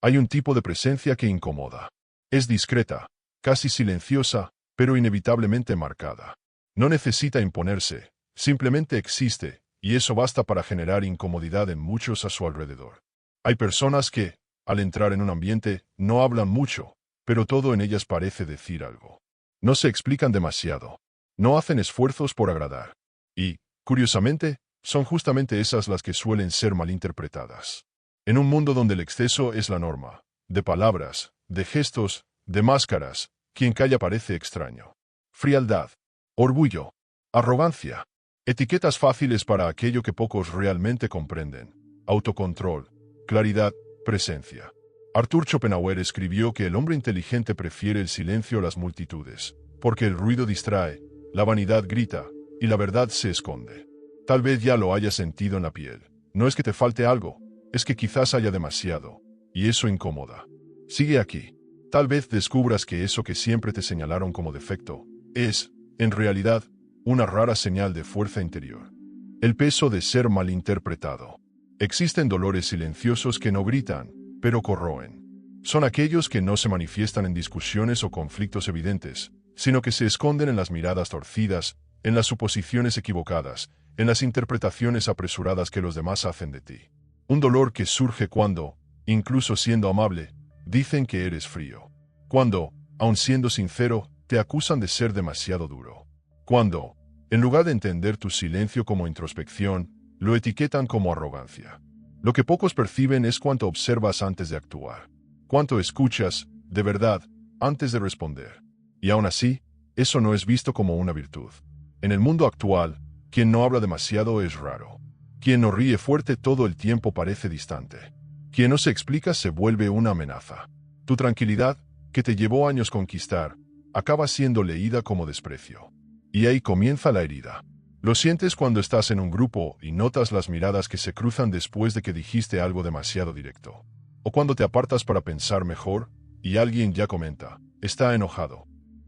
Hay un tipo de presencia que incomoda. Es discreta, casi silenciosa, pero inevitablemente marcada. No necesita imponerse, simplemente existe, y eso basta para generar incomodidad en muchos a su alrededor. Hay personas que, al entrar en un ambiente, no hablan mucho, pero todo en ellas parece decir algo. No se explican demasiado. No hacen esfuerzos por agradar. Y, curiosamente, son justamente esas las que suelen ser malinterpretadas. En un mundo donde el exceso es la norma, de palabras, de gestos, de máscaras, quien calla parece extraño. Frialdad, orgullo, arrogancia, etiquetas fáciles para aquello que pocos realmente comprenden. Autocontrol, claridad, presencia. Arthur Schopenhauer escribió que el hombre inteligente prefiere el silencio a las multitudes, porque el ruido distrae, la vanidad grita, y la verdad se esconde. Tal vez ya lo hayas sentido en la piel. No es que te falte algo, es que quizás haya demasiado, y eso incomoda. Sigue aquí. Tal vez descubras que eso que siempre te señalaron como defecto, es, en realidad, una rara señal de fuerza interior. El peso de ser malinterpretado. Existen dolores silenciosos que no gritan, pero corroen. Son aquellos que no se manifiestan en discusiones o conflictos evidentes, sino que se esconden en las miradas torcidas, en las suposiciones equivocadas, en las interpretaciones apresuradas que los demás hacen de ti. Un dolor que surge cuando, incluso siendo amable, dicen que eres frío. Cuando, aun siendo sincero, te acusan de ser demasiado duro. Cuando, en lugar de entender tu silencio como introspección, lo etiquetan como arrogancia. Lo que pocos perciben es cuánto observas antes de actuar. Cuánto escuchas, de verdad, antes de responder. Y aún así, eso no es visto como una virtud. En el mundo actual, quien no habla demasiado es raro. Quien no ríe fuerte todo el tiempo parece distante. Quien no se explica se vuelve una amenaza. Tu tranquilidad, que te llevó años conquistar, acaba siendo leída como desprecio. Y ahí comienza la herida. Lo sientes cuando estás en un grupo y notas las miradas que se cruzan después de que dijiste algo demasiado directo. O cuando te apartas para pensar mejor, y alguien ya comenta, está enojado.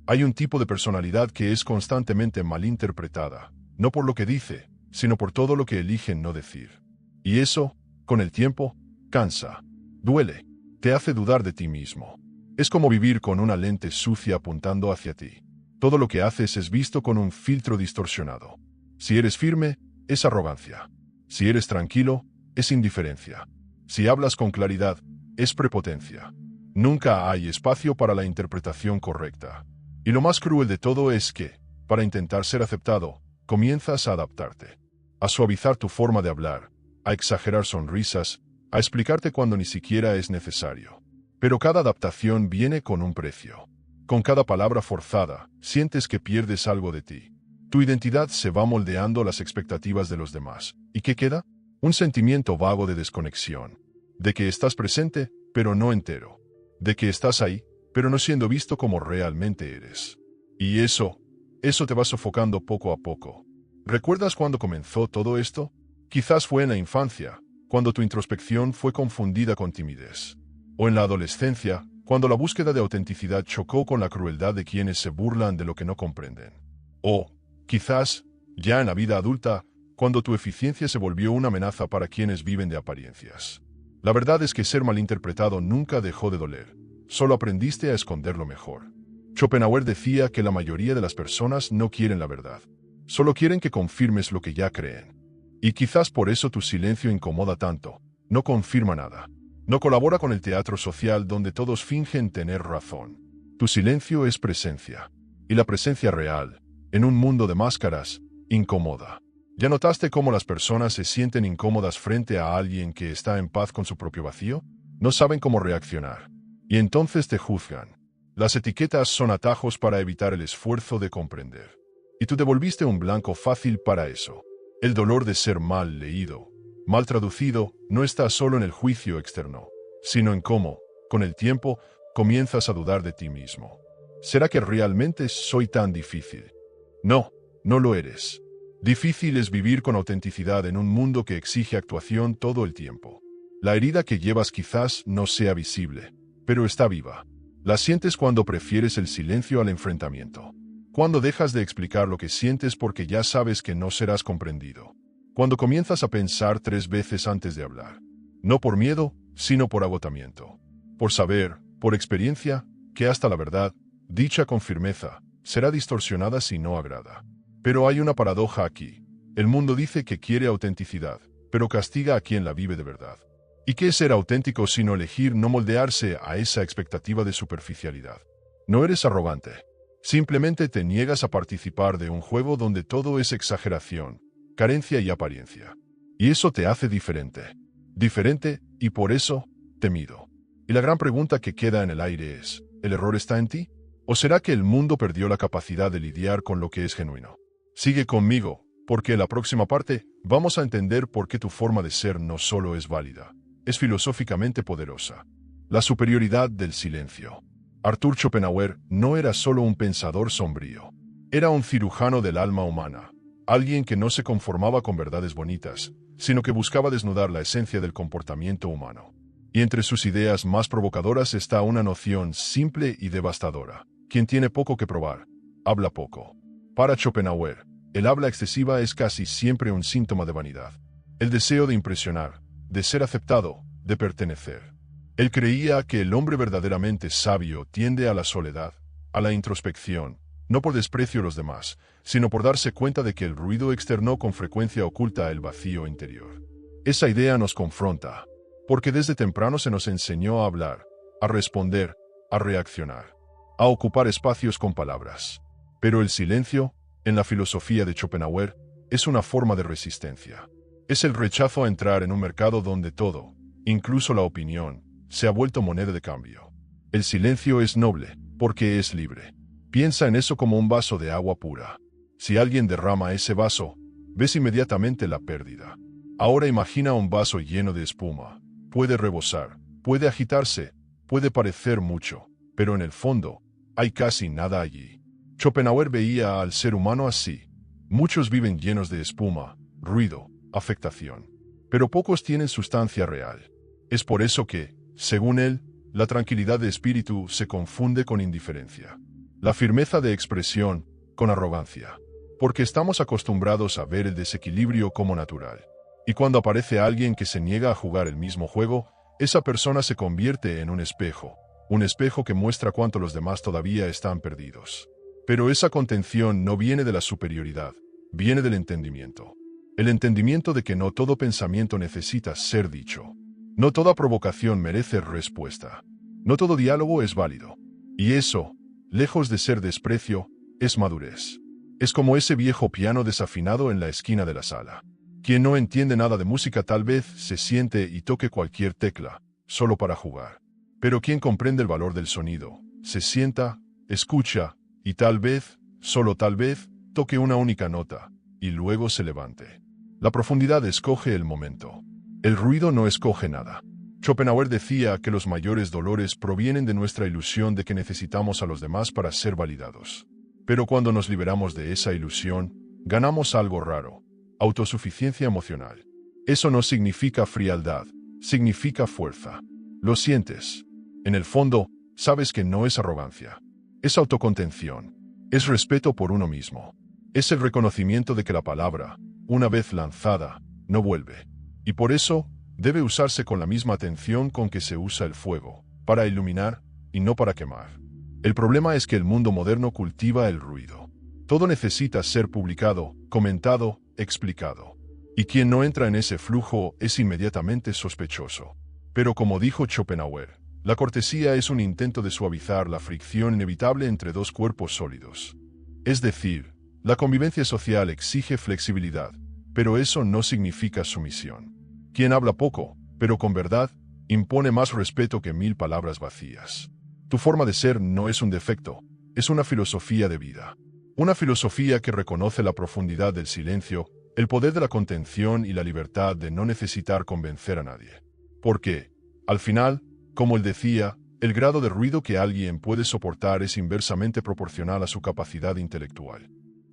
Hay un tipo de personalidad que es constantemente malinterpretada, no por lo que dice, sino por todo lo que eligen no decir. Y eso, con el tiempo, cansa, duele, te hace dudar de ti mismo. Es como vivir con una lente sucia apuntando hacia ti. Todo lo que haces es visto con un filtro distorsionado. Si eres firme, es arrogancia. Si eres tranquilo, es indiferencia. Si hablas con claridad, es prepotencia. Nunca hay espacio para la interpretación correcta. Y lo más cruel de todo es que, para intentar ser aceptado, comienzas a adaptarte. A suavizar tu forma de hablar, a exagerar sonrisas, a explicarte cuando ni siquiera es necesario. Pero cada adaptación viene con un precio. Con cada palabra forzada, sientes que pierdes algo de ti. Tu identidad se va moldeando a las expectativas de los demás. ¿Y qué queda? Un sentimiento vago de desconexión. De que estás presente, pero no entero. De que estás ahí, pero no siendo visto como realmente eres. Y eso te va sofocando poco a poco. ¿Recuerdas cuando comenzó todo esto? Quizás fue en la infancia, cuando tu introspección fue confundida con timidez. O en la adolescencia, cuando la búsqueda de autenticidad chocó con la crueldad de quienes se burlan de lo que no comprenden. O, quizás, ya en la vida adulta, cuando tu eficiencia se volvió una amenaza para quienes viven de apariencias. La verdad es que ser malinterpretado nunca dejó de doler. Solo aprendiste a esconderlo mejor. Schopenhauer decía que la mayoría de las personas no quieren la verdad. Solo quieren que confirmes lo que ya creen. Y quizás por eso tu silencio incomoda tanto. No confirma nada. No colabora con el teatro social donde todos fingen tener razón. Tu silencio es presencia. Y la presencia real, en un mundo de máscaras, incomoda. ¿Ya notaste cómo las personas se sienten incómodas frente a alguien que está en paz con su propio vacío? No saben cómo reaccionar. Y entonces te juzgan. Las etiquetas son atajos para evitar el esfuerzo de comprender. Y tú te volviste un blanco fácil para eso. El dolor de ser mal leído, mal traducido, no está solo en el juicio externo, sino en cómo, con el tiempo, comienzas a dudar de ti mismo. ¿Será que realmente soy tan difícil? No, no lo eres. Difícil es vivir con autenticidad en un mundo que exige actuación todo el tiempo. La herida que llevas quizás no sea visible, pero está viva. La sientes cuando prefieres el silencio al enfrentamiento. Cuando dejas de explicar lo que sientes porque ya sabes que no serás comprendido. Cuando comienzas a pensar 3 veces antes de hablar. No por miedo, sino por agotamiento. por saber, por experiencia, que hasta la verdad, dicha con firmeza, será distorsionada si no agrada. Pero hay una paradoja aquí. El mundo dice que quiere autenticidad, pero castiga a quien la vive de verdad. ¿Y qué es ser auténtico sino elegir no moldearse a esa expectativa de superficialidad? No eres arrogante. Simplemente te niegas a participar de un juego donde todo es exageración, carencia y apariencia. Y eso te hace diferente. Diferente, y por eso, temido. Y la gran pregunta que queda en el aire es, ¿el error está en ti? ¿O será que el mundo perdió la capacidad de lidiar con lo que es genuino? Sigue conmigo, porque en la próxima parte vamos a entender por qué tu forma de ser no solo es válida, es filosóficamente poderosa. La superioridad del silencio. Arthur Schopenhauer no era solo un pensador sombrío. Era un cirujano del alma humana, alguien que no se conformaba con verdades bonitas, sino que buscaba desnudar la esencia del comportamiento humano. Y entre sus ideas más provocadoras está una noción simple y devastadora. Quien tiene poco que probar, habla poco. Para Schopenhauer, el habla excesiva es casi siempre un síntoma de vanidad. El deseo de impresionar, de ser aceptado, de pertenecer. Él creía que el hombre verdaderamente sabio tiende a la soledad, a la introspección, no por desprecio a los demás, sino por darse cuenta de que el ruido externo con frecuencia oculta el vacío interior. Esa idea nos confronta, porque desde temprano se nos enseñó a hablar, a responder, a reaccionar, a ocupar espacios con palabras. Pero el silencio, en la filosofía de Schopenhauer, es una forma de resistencia. Es el rechazo a entrar en un mercado donde todo, incluso la opinión, se ha vuelto moneda de cambio. El silencio es noble, porque es libre. Piensa en eso como un vaso de agua pura. Si alguien derrama ese vaso, ves inmediatamente la pérdida. Ahora imagina un vaso lleno de espuma. Puede rebosar, puede agitarse, puede parecer mucho, pero en el fondo, hay casi nada allí. Schopenhauer veía al ser humano así. Muchos viven llenos de espuma, ruido, afectación. Pero pocos tienen sustancia real. Es por eso que, según él, la tranquilidad de espíritu se confunde con indiferencia. La firmeza de expresión, con arrogancia. Porque estamos acostumbrados a ver el desequilibrio como natural. Y cuando aparece alguien que se niega a jugar el mismo juego, esa persona se convierte en un espejo que muestra cuánto los demás todavía están perdidos. Pero esa contención no viene de la superioridad, viene del entendimiento. El entendimiento de que no todo pensamiento necesita ser dicho. No toda provocación merece respuesta. No todo diálogo es válido. Y eso, lejos de ser desprecio, es madurez. Es como ese viejo piano desafinado en la esquina de la sala. Quien no entiende nada de música tal vez se siente y toque cualquier tecla, solo para jugar. Pero quien comprende el valor del sonido, se sienta, escucha, y tal vez, solo tal vez, toque una única nota, y luego se levante. La profundidad escoge el momento. El ruido no escoge nada. Schopenhauer decía que los mayores dolores provienen de nuestra ilusión de que necesitamos a los demás para ser validados. Pero cuando nos liberamos de esa ilusión, ganamos algo raro: autosuficiencia emocional. Eso no significa frialdad, significa fuerza. Lo sientes. En el fondo, sabes que no es arrogancia. Es autocontención. Es respeto por uno mismo. Es el reconocimiento de que la palabra, una vez lanzada, no vuelve. Y por eso, debe usarse con la misma atención con que se usa el fuego, para iluminar y no para quemar. El problema es que el mundo moderno cultiva el ruido. Todo necesita ser publicado, comentado, explicado. Y quien no entra en ese flujo es inmediatamente sospechoso. Pero como dijo Schopenhauer, la cortesía es un intento de suavizar la fricción inevitable entre dos cuerpos sólidos. Es decir, la convivencia social exige flexibilidad, pero eso no significa sumisión. Quien habla poco, pero con verdad, impone más respeto que 1000 palabras vacías. Tu forma de ser no es un defecto, es una filosofía de vida. Una filosofía que reconoce la profundidad del silencio, el poder de la contención y la libertad de no necesitar convencer a nadie. Porque, al final, como él decía, el grado de ruido que alguien puede soportar es inversamente proporcional a su capacidad intelectual.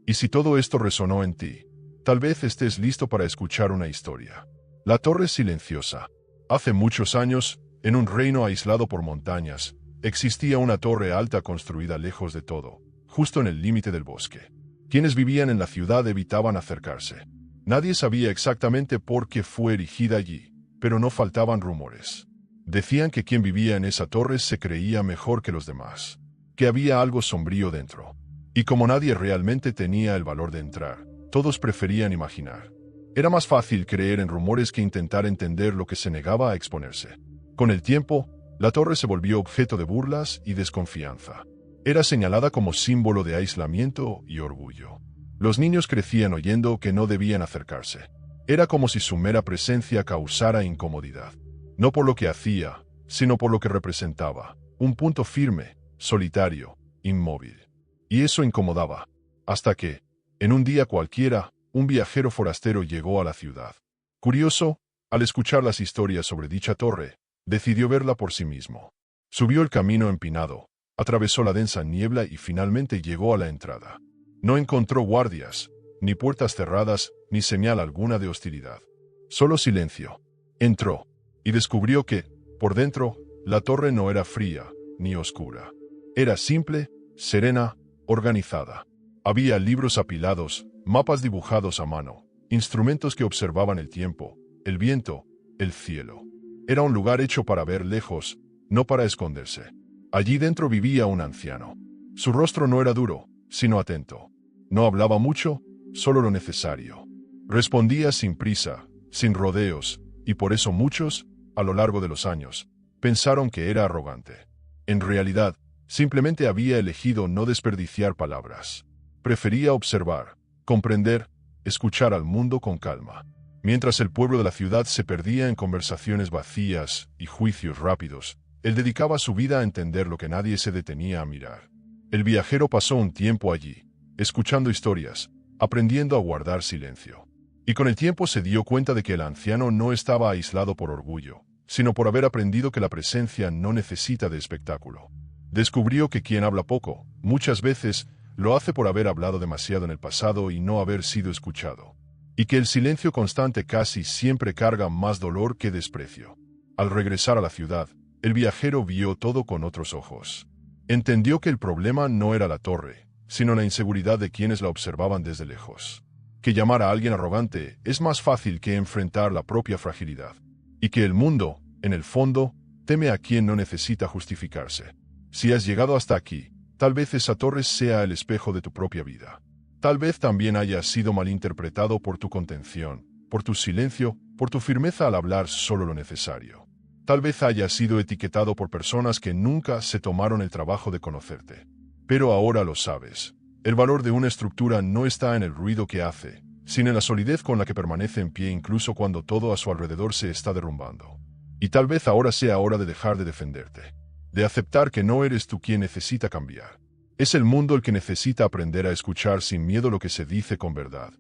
Y si todo esto resonó en ti, tal vez estés listo para escuchar una historia. La torre silenciosa. Hace muchos años, en un reino aislado por montañas, existía una torre alta construida lejos de todo, justo en el límite del bosque. Quienes vivían en la ciudad evitaban acercarse. Nadie sabía exactamente por qué fue erigida allí, pero no faltaban rumores. Decían que quien vivía en esa torre se creía mejor que los demás, que había algo sombrío dentro. Y como nadie realmente tenía el valor de entrar, todos preferían imaginar. Era más fácil creer en rumores que intentar entender lo que se negaba a exponerse. Con el tiempo, la torre se volvió objeto de burlas y desconfianza. Era señalada como símbolo de aislamiento y orgullo. Los niños crecían oyendo que no debían acercarse. Era como si su mera presencia causara incomodidad. No por lo que hacía, sino por lo que representaba. Un punto firme, solitario, inmóvil. Y eso incomodaba. Hasta que, en un día cualquiera, un viajero forastero llegó a la ciudad. Curioso, al escuchar las historias sobre dicha torre, decidió verla por sí mismo. Subió el camino empinado, atravesó la densa niebla y finalmente llegó a la entrada. No encontró guardias, ni puertas cerradas, ni señal alguna de hostilidad. Solo silencio. Entró, y descubrió que, por dentro, la torre no era fría, ni oscura. Era simple, serena, organizada. Había libros apilados, mapas dibujados a mano, instrumentos que observaban el tiempo, el viento, el cielo. Era un lugar hecho para ver lejos, no para esconderse. Allí dentro vivía un anciano. Su rostro no era duro, sino atento. No hablaba mucho, solo lo necesario. Respondía sin prisa, sin rodeos, y por eso muchos, a lo largo de los años, pensaron que era arrogante. En realidad, simplemente había elegido no desperdiciar palabras. Prefería observar, comprender, escuchar al mundo con calma. Mientras el pueblo de la ciudad se perdía en conversaciones vacías y juicios rápidos, él dedicaba su vida a entender lo que nadie se detenía a mirar. El viajero pasó un tiempo allí, escuchando historias, aprendiendo a guardar silencio. Y con el tiempo se dio cuenta de que el anciano no estaba aislado por orgullo, sino por haber aprendido que la presencia no necesita de espectáculo. Descubrió que quien habla poco, muchas veces, lo hace por haber hablado demasiado en el pasado y no haber sido escuchado. Y que el silencio constante casi siempre carga más dolor que desprecio. Al regresar a la ciudad, el viajero vio todo con otros ojos. Entendió que el problema no era la torre, sino la inseguridad de quienes la observaban desde lejos. Que llamar a alguien arrogante es más fácil que enfrentar la propia fragilidad. Y que el mundo, en el fondo, teme a quien no necesita justificarse. Si has llegado hasta aquí, tal vez esa torre sea el espejo de tu propia vida. Tal vez también hayas sido malinterpretado por tu contención, por tu silencio, por tu firmeza al hablar solo lo necesario. Tal vez hayas sido etiquetado por personas que nunca se tomaron el trabajo de conocerte. Pero ahora lo sabes. El valor de una estructura no está en el ruido que hace, sino en la solidez con la que permanece en pie incluso cuando todo a su alrededor se está derrumbando. Y tal vez ahora sea hora de dejar de defenderte, de aceptar que no eres tú quien necesita cambiar. Es el mundo el que necesita aprender a escuchar sin miedo lo que se dice con verdad.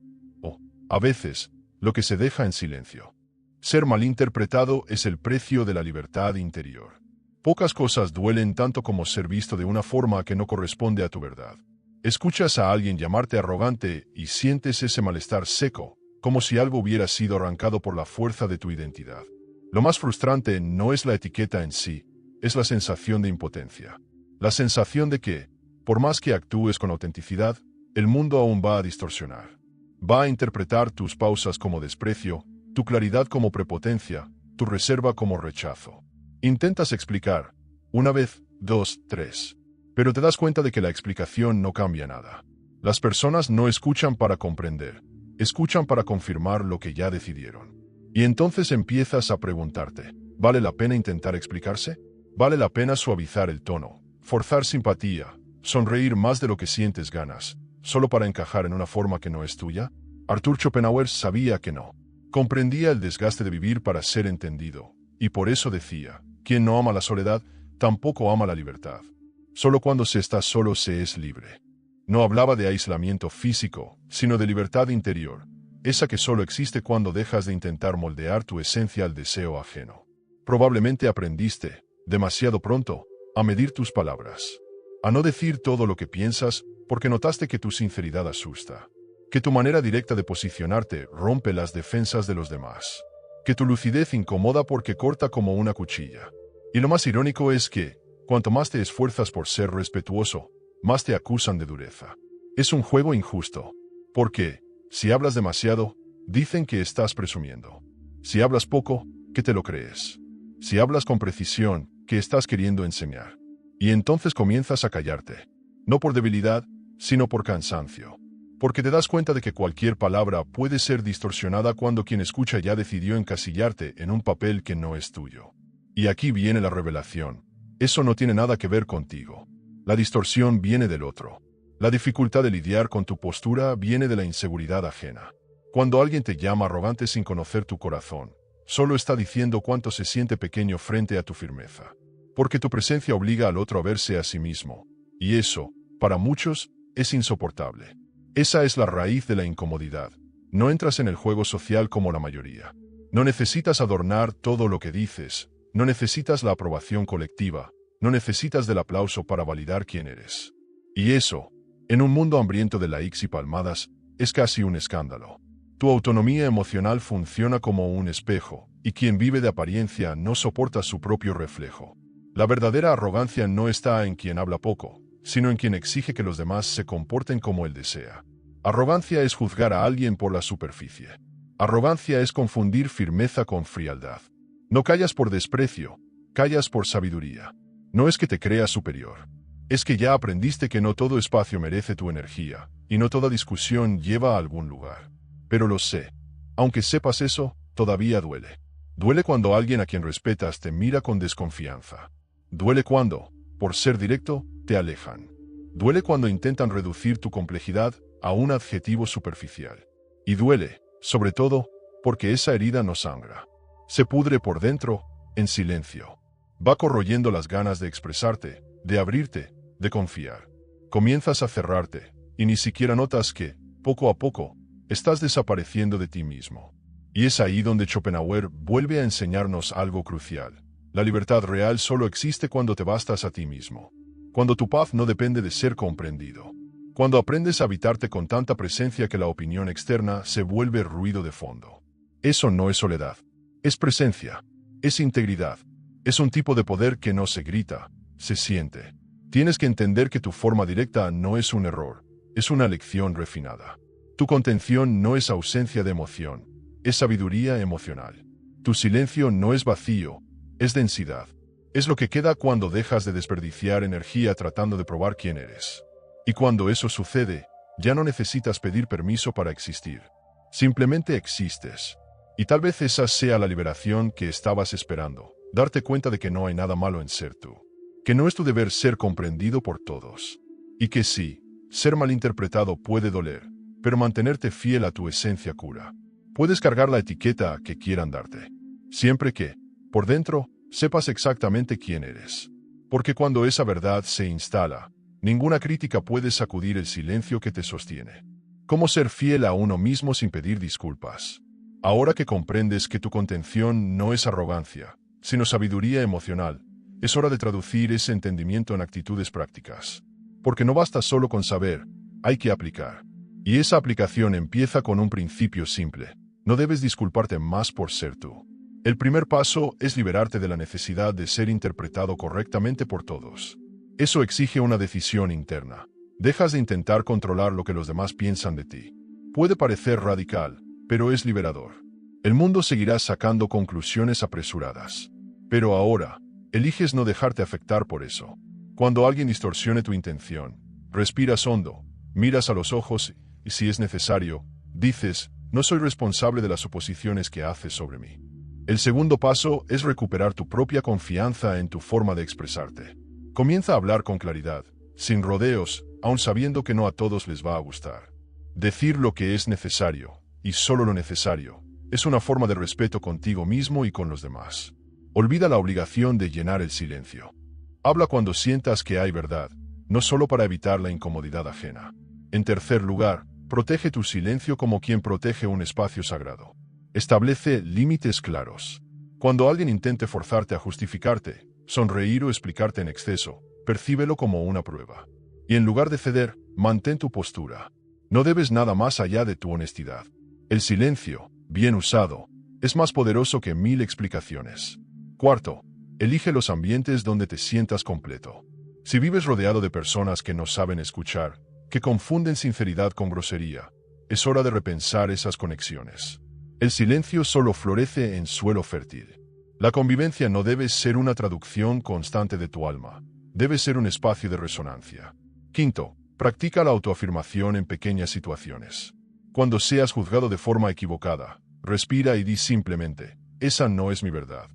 O, a veces, lo que se deja en silencio. Ser malinterpretado es el precio de la libertad interior. Pocas cosas duelen tanto como ser visto de una forma que no corresponde a tu verdad. Escuchas a alguien llamarte arrogante y sientes ese malestar seco, como si algo hubiera sido arrancado por la fuerza de tu identidad. Lo más frustrante no es la etiqueta en sí, es la sensación de impotencia. La sensación de que, por más que actúes con autenticidad, el mundo aún va a distorsionar. Va a interpretar tus pausas como desprecio, tu claridad como prepotencia, tu reserva como rechazo. Intentas explicar, una vez, dos, tres. Pero te das cuenta de que la explicación no cambia nada. Las personas no escuchan para comprender, escuchan para confirmar lo que ya decidieron. Y entonces empiezas a preguntarte, ¿vale la pena intentar explicarse? ¿Vale la pena suavizar el tono, forzar simpatía, sonreír más de lo que sientes ganas, solo para encajar en una forma que no es tuya? Arthur Schopenhauer sabía que no. Comprendía el desgaste de vivir para ser entendido, y por eso decía, quien no ama la soledad, tampoco ama la libertad. Solo cuando se está solo se es libre. No hablaba de aislamiento físico, sino de libertad interior, esa que solo existe cuando dejas de intentar moldear tu esencia al deseo ajeno. Probablemente aprendiste, demasiado pronto, a medir tus palabras. A no decir todo lo que piensas porque notaste que tu sinceridad asusta. Que tu manera directa de posicionarte rompe las defensas de los demás. Que tu lucidez incomoda porque corta como una cuchilla. Y lo más irónico es que, cuanto más te esfuerzas por ser respetuoso, más te acusan de dureza. Es un juego injusto. Porque, si hablas demasiado, dicen que estás presumiendo. Si hablas poco, que te lo crees. Si hablas con precisión, ¿qué estás queriendo enseñar? Y entonces comienzas a callarte. No por debilidad, sino por cansancio. Porque te das cuenta de que cualquier palabra puede ser distorsionada cuando quien escucha ya decidió encasillarte en un papel que no es tuyo. Y aquí viene la revelación. Eso no tiene nada que ver contigo. La distorsión viene del otro. La dificultad de lidiar con tu postura viene de la inseguridad ajena. Cuando alguien te llama arrogante sin conocer tu corazón, solo está diciendo cuánto se siente pequeño frente a tu firmeza. Porque tu presencia obliga al otro a verse a sí mismo. Y eso, para muchos, es insoportable. Esa es la raíz de la incomodidad. No entras en el juego social como la mayoría. No necesitas adornar todo lo que dices. No necesitas la aprobación colectiva. No necesitas del aplauso para validar quién eres. Y eso, en un mundo hambriento de likes y palmadas, es casi un escándalo. Tu autonomía emocional funciona como un espejo, y quien vive de apariencia no soporta su propio reflejo. La verdadera arrogancia no está en quien habla poco, sino en quien exige que los demás se comporten como él desea. Arrogancia es juzgar a alguien por la superficie. Arrogancia es confundir firmeza con frialdad. No callas por desprecio, callas por sabiduría. No es que te creas superior. Es que ya aprendiste que no todo espacio merece tu energía, y no toda discusión lleva a algún lugar. Pero lo sé. Aunque sepas eso, todavía duele. Duele cuando alguien a quien respetas te mira con desconfianza. Duele cuando, por ser directo, te alejan. Duele cuando intentan reducir tu complejidad a un adjetivo superficial. Y duele, sobre todo, porque esa herida no sangra. Se pudre por dentro, en silencio. Va corroyendo las ganas de expresarte, de abrirte, de confiar. Comienzas a cerrarte, y ni siquiera notas que, poco a poco, estás desapareciendo de ti mismo. Y es ahí donde Schopenhauer vuelve a enseñarnos algo crucial. La libertad real solo existe cuando te bastas a ti mismo. Cuando tu paz no depende de ser comprendido. Cuando aprendes a habitarte con tanta presencia que la opinión externa se vuelve ruido de fondo. Eso no es soledad. Es presencia. Es integridad. Es un tipo de poder que no se grita, se siente. Tienes que entender que tu forma directa no es un error, es una lección refinada. Tu contención no es ausencia de emoción, es sabiduría emocional. Tu silencio no es vacío, es densidad. Es lo que queda cuando dejas de desperdiciar energía tratando de probar quién eres. Y cuando eso sucede, ya no necesitas pedir permiso para existir. Simplemente existes. Y tal vez esa sea la liberación que estabas esperando. Darte cuenta de que no hay nada malo en ser tú. Que no es tu deber ser comprendido por todos. Y que sí, ser malinterpretado puede doler, pero mantenerte fiel a tu esencia cura. Puedes cargar la etiqueta que quieran darte. Siempre que, por dentro, sepas exactamente quién eres. Porque cuando esa verdad se instala, ninguna crítica puede sacudir el silencio que te sostiene. ¿Cómo ser fiel a uno mismo sin pedir disculpas? Ahora que comprendes que tu contención no es arrogancia, sino sabiduría emocional, es hora de traducir ese entendimiento en actitudes prácticas. Porque no basta solo con saber, hay que aplicar. Y esa aplicación empieza con un principio simple. No debes disculparte más por ser tú. El primer paso es liberarte de la necesidad de ser interpretado correctamente por todos. Eso exige una decisión interna. Dejas de intentar controlar lo que los demás piensan de ti. Puede parecer radical, pero es liberador. El mundo seguirá sacando conclusiones apresuradas. Pero ahora, eliges no dejarte afectar por eso. Cuando alguien distorsione tu intención, respiras hondo, miras a los ojos y, si es necesario, dices, no soy responsable de las suposiciones que haces sobre mí. El segundo paso es recuperar tu propia confianza en tu forma de expresarte. Comienza a hablar con claridad, sin rodeos, aun sabiendo que no a todos les va a gustar. Decir lo que es necesario, y solo lo necesario, es una forma de respeto contigo mismo y con los demás. Olvida la obligación de llenar el silencio. Habla cuando sientas que hay verdad, no solo para evitar la incomodidad ajena. En tercer lugar, protege tu silencio como quien protege un espacio sagrado. Establece límites claros. Cuando alguien intente forzarte a justificarte, sonreír o explicarte en exceso, percíbelo como una prueba. Y en lugar de ceder, mantén tu postura. No debes nada más allá de tu honestidad. El silencio, bien usado, es más poderoso que 1000 explicaciones. Cuarto, elige los ambientes donde te sientas completo. Si vives rodeado de personas que no saben escuchar, que confunden sinceridad con grosería, es hora de repensar esas conexiones. El silencio solo florece en suelo fértil. La convivencia no debe ser una traducción constante de tu alma. Debe ser un espacio de resonancia. Quinto, practica la autoafirmación en pequeñas situaciones. Cuando seas juzgado de forma equivocada, respira y di simplemente, esa no es mi verdad.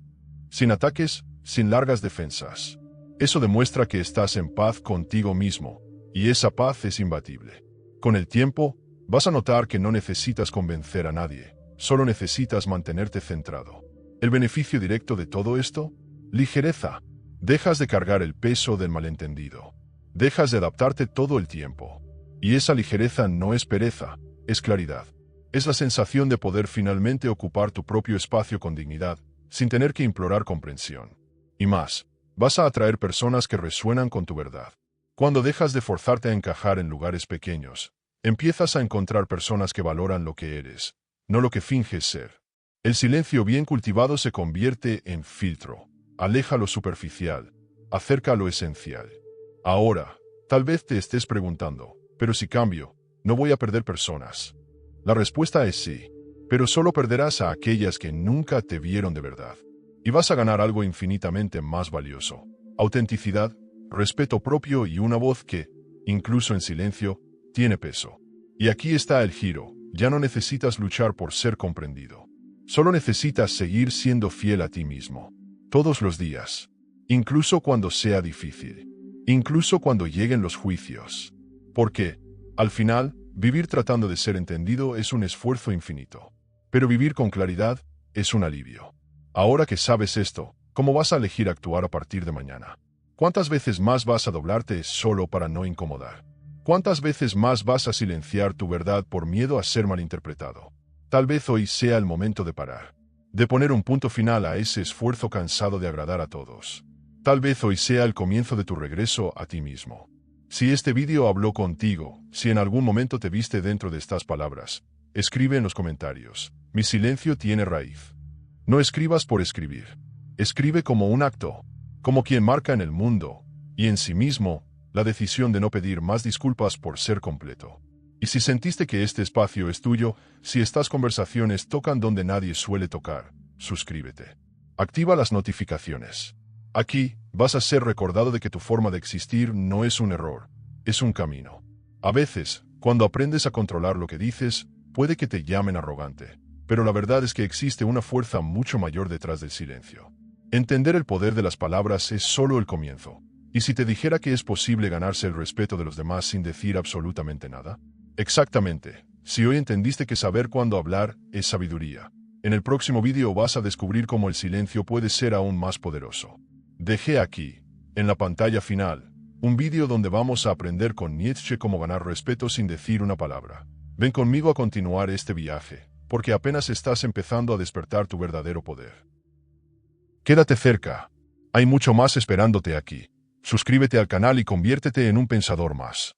Sin ataques, sin largas defensas. Eso demuestra que estás en paz contigo mismo, y esa paz es imbatible. Con el tiempo, vas a notar que no necesitas convencer a nadie, solo necesitas mantenerte centrado. ¿El beneficio directo de todo esto? Ligereza. Dejas de cargar el peso del malentendido. Dejas de adaptarte todo el tiempo. Y esa ligereza no es pereza, es claridad. Es la sensación de poder finalmente ocupar tu propio espacio con dignidad, sin tener que implorar comprensión. Y más, vas a atraer personas que resuenan con tu verdad. Cuando dejas de forzarte a encajar en lugares pequeños, empiezas a encontrar personas que valoran lo que eres, no lo que finges ser. El silencio bien cultivado se convierte en filtro. Aleja lo superficial, acerca lo esencial. Ahora, tal vez te estés preguntando, pero si cambio, ¿no voy a perder personas? La respuesta es sí, pero solo perderás a aquellas que nunca te vieron de verdad. Y vas a ganar algo infinitamente más valioso. Autenticidad, respeto propio y una voz que, incluso en silencio, tiene peso. Y aquí está el giro, ya no necesitas luchar por ser comprendido. Solo necesitas seguir siendo fiel a ti mismo. Todos los días. Incluso cuando sea difícil. Incluso cuando lleguen los juicios. Porque, al final, vivir tratando de ser entendido es un esfuerzo infinito. Pero vivir con claridad es un alivio. Ahora que sabes esto, ¿cómo vas a elegir actuar a partir de mañana? ¿Cuántas veces más vas a doblarte solo para no incomodar? ¿Cuántas veces más vas a silenciar tu verdad por miedo a ser malinterpretado? Tal vez hoy sea el momento de parar. De poner un punto final a ese esfuerzo cansado de agradar a todos. Tal vez hoy sea el comienzo de tu regreso a ti mismo. Si este vídeo habló contigo, si en algún momento te viste dentro de estas palabras, escribe en los comentarios. Mi silencio tiene raíz. No escribas por escribir. Escribe como un acto, como quien marca en el mundo, y en sí mismo, la decisión de no pedir más disculpas por ser completo. Y si sentiste que este espacio es tuyo, si estas conversaciones tocan donde nadie suele tocar, suscríbete. Activa las notificaciones. Aquí, vas a ser recordado de que tu forma de existir no es un error, es un camino. A veces, cuando aprendes a controlar lo que dices, puede que te llamen arrogante, pero la verdad es que existe una fuerza mucho mayor detrás del silencio. Entender el poder de las palabras es solo el comienzo. ¿Y si te dijera que es posible ganarse el respeto de los demás sin decir absolutamente nada? Exactamente. Si hoy entendiste que saber cuándo hablar es sabiduría, en el próximo vídeo vas a descubrir cómo el silencio puede ser aún más poderoso. Dejé aquí, en la pantalla final, un vídeo donde vamos a aprender con Nietzsche cómo ganar respeto sin decir una palabra. Ven conmigo a continuar este viaje, porque apenas estás empezando a despertar tu verdadero poder. Quédate cerca. Hay mucho más esperándote aquí. Suscríbete al canal y conviértete en un pensador más.